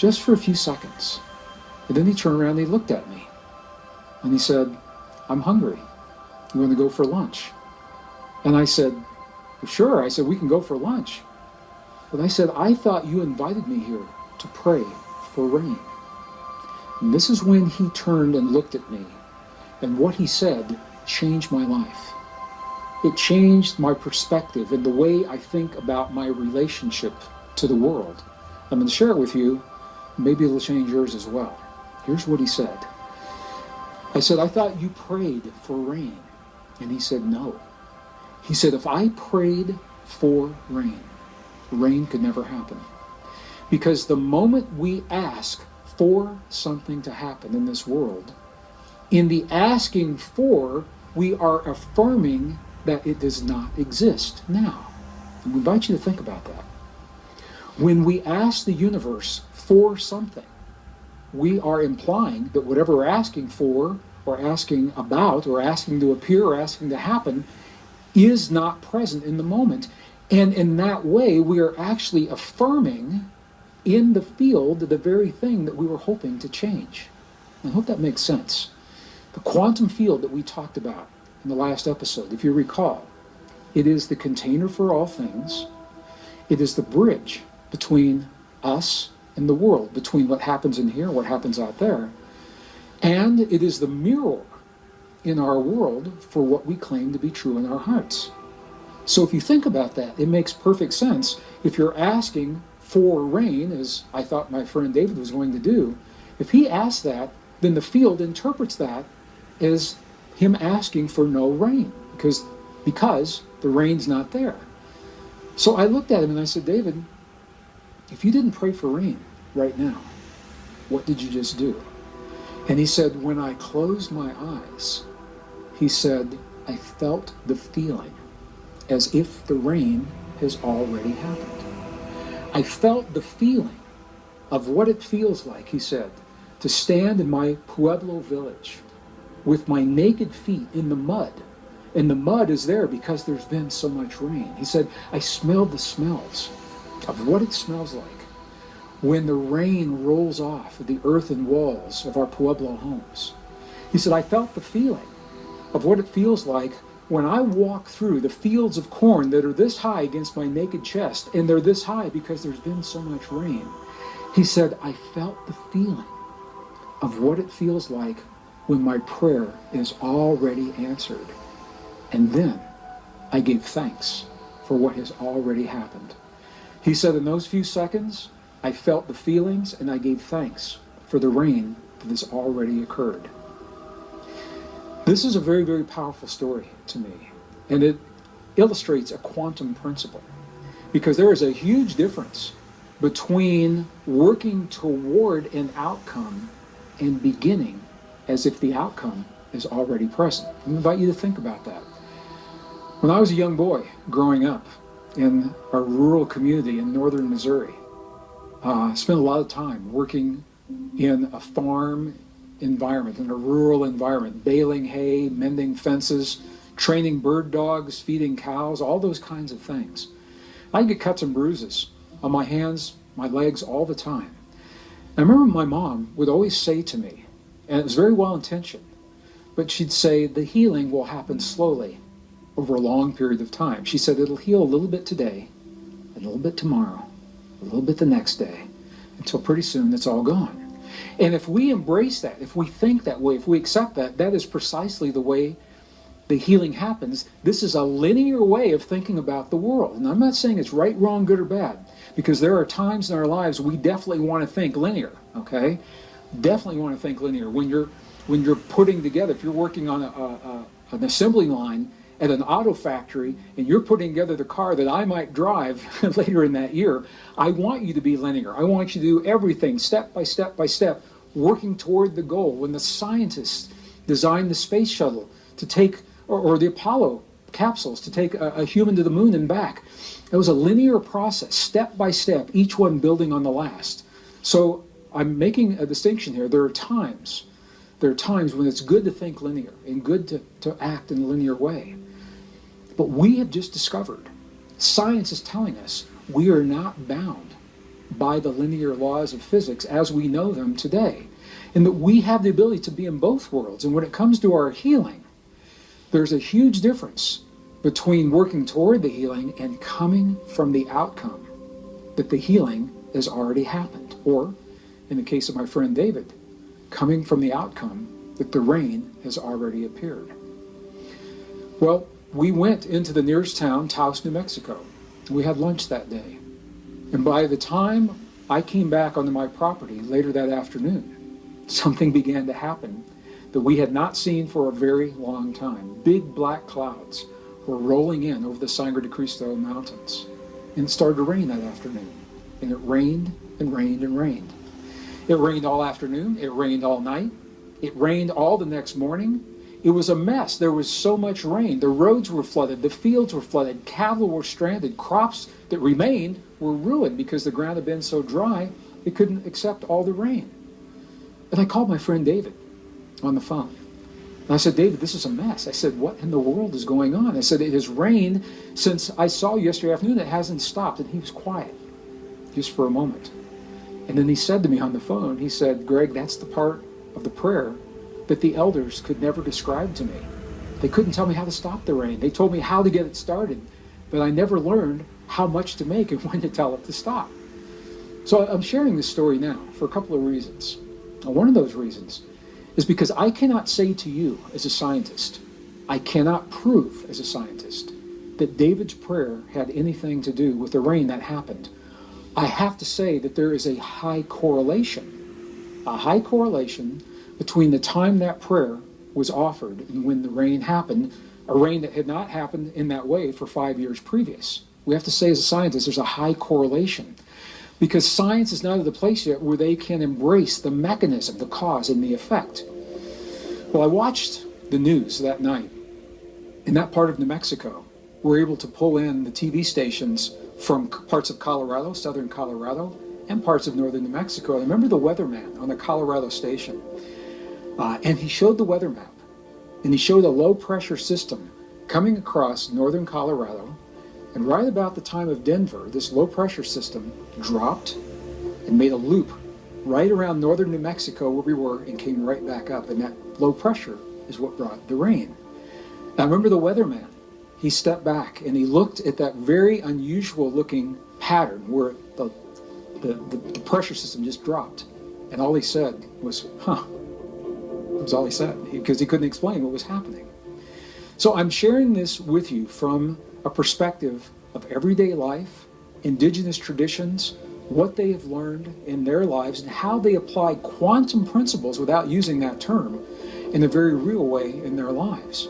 just for a few seconds. And then he turned around and he looked at me. And he said, I'm hungry. You want to go for lunch? And I said, well, sure. I said, we can go for lunch. But I said, I thought you invited me here to pray for rain. And this is when he turned and looked at me. And what he said changed my life. It changed my perspective and the way I think about my relationship to the world. I'm going to share it with you. Maybe it'll change yours as well. Here's what he said. I said, I thought you prayed for rain. And he said, no. He said, if I prayed for rain, rain could never happen. Because the moment we ask for something to happen in this world, in the asking for, we are affirming that it does not exist now. And we invite you to think about that. When we ask the universe for something, we are implying that whatever we're asking for, or asking about, or asking to appear, or asking to happen, is not present in the moment. And in that way, we are actually affirming in the field the very thing that we were hoping to change. I hope that makes sense. The quantum field that we talked about in the last episode, if you recall, it is the container for all things. It is the bridge between us and the world, between what happens in here and what happens out there. And it is the mirror in our world for what we claim to be true in our hearts. So if you think about that, it makes perfect sense. If you're asking for rain, as I thought my friend David was going to do, if he asks that, then the field interprets that as him asking for no rain, because the rain's not there. So I looked at him and I said, David, if you didn't pray for rain right now, what did you just do? And he said, when I closed my eyes, he said, I felt the feeling as if the rain has already happened. I felt the feeling of what it feels like, he said, to stand in my Pueblo village with my naked feet in the mud. And the mud is there because there's been so much rain. He said, I smelled the smells of what it smells like when the rain rolls off of the earthen walls of our Pueblo homes. He said, I felt the feeling of what it feels like when I walk through the fields of corn that are this high against my naked chest, and they're this high because there's been so much rain. He said, I felt the feeling of what it feels like when my prayer is already answered. And then I gave thanks for what has already happened. He said, in those few seconds, I felt the feelings and I gave thanks for the rain that has already occurred. This is a very, very powerful story to me, and it illustrates a quantum principle, because there is a huge difference between working toward an outcome and beginning as if the outcome is already present. I invite you to think about that. When I was a young boy growing up in a rural community in northern Missouri, I spent a lot of time working in a farm environment, in a rural environment, baling hay, mending fences, training bird dogs, feeding cows, all those kinds of things. I get cuts and bruises on my hands, my legs all the time. I remember my mom would always say to me, and it was very well intentioned, but she'd say, the healing will happen slowly over a long period of time. She said, it'll heal a little bit today, a little bit tomorrow, a little bit the next day, until pretty soon it's all gone. And if we embrace that, if we think that way, if we accept that, that is precisely the way the healing happens. This is a linear way of thinking about the world. And I'm not saying it's right, wrong, good, or bad, because there are times in our lives we definitely want to think linear, okay? Definitely want to think linear. When you're putting together, if you're working on an assembly line at an auto factory and you're putting together the car that I might drive later in that year, I want you to be linear. I want you to do everything step by step by step, working toward the goal. When the scientists designed the space shuttle to take, or the Apollo capsules to take a human to the moon and back, it was a linear process, step by step, each one building on the last. So I'm making a distinction here. There are times when it's good to think linear and good to act in a linear way. But we have just discovered, science is telling us, we are not bound by the linear laws of physics as we know them today, and that we have the ability to be in both worlds. And when it comes to our healing, there's a huge difference between working toward the healing and coming from the outcome that the healing has already happened, or in the case of my friend David, coming from the outcome that the rain has already appeared. Well, we went into the nearest town, Taos, New Mexico. We had lunch that day. And by the time I came back onto my property later that afternoon, something began to happen that we had not seen for a very long time. Big black clouds were rolling in over the Sangre de Cristo Mountains. And it started to rain that afternoon. And it rained and rained and rained. It rained all afternoon. It rained all night. It rained all the next morning. It was a mess. There was so much rain. The roads were flooded. The fields were flooded. Cattle were stranded. Crops that remained were ruined because the ground had been so dry it couldn't accept all the rain. And I called my friend David on the phone. And I said, David, this is a mess. I said, what in the world is going on? I said, it has rained since I saw you yesterday afternoon. It hasn't stopped. And he was quiet just for a moment. And then he said to me on the phone, he said, Greg, that's the part of the prayer that the elders could never describe to me. They couldn't tell me how to stop the rain. They told me how to get it started, but I never learned how much to make and when to tell it to stop. So I'm sharing this story now for a couple of reasons. And one of those reasons is because I cannot say to you as a scientist, I cannot prove as a scientist that David's prayer had anything to do with the rain that happened. I have to say that there is a high correlation between the time that prayer was offered and when the rain happened, a rain that had not happened in that way for 5 years previous. We have to say as a scientist, there's a high correlation because science is not at the place yet where they can embrace the mechanism, the cause, and the effect. Well, I watched the news that night. In that part of New Mexico, we're able to pull in the TV stations from parts of Colorado, southern Colorado, and parts of northern New Mexico. I remember the weatherman on the Colorado station, and he showed the weather map, and he showed a low-pressure system coming across northern Colorado, and right about the time of Denver, this low-pressure system dropped and made a loop right around northern New Mexico where we were and came right back up, and that low pressure is what brought the rain. Now, I remember the weatherman. He stepped back and he looked at that very unusual looking pattern where the pressure system just dropped. And all he said was, huh. That was all he said because he couldn't explain what was happening. So I'm sharing this with you from a perspective of everyday life, indigenous traditions, what they have learned in their lives, and how they apply quantum principles without using that term in a very real way in their lives.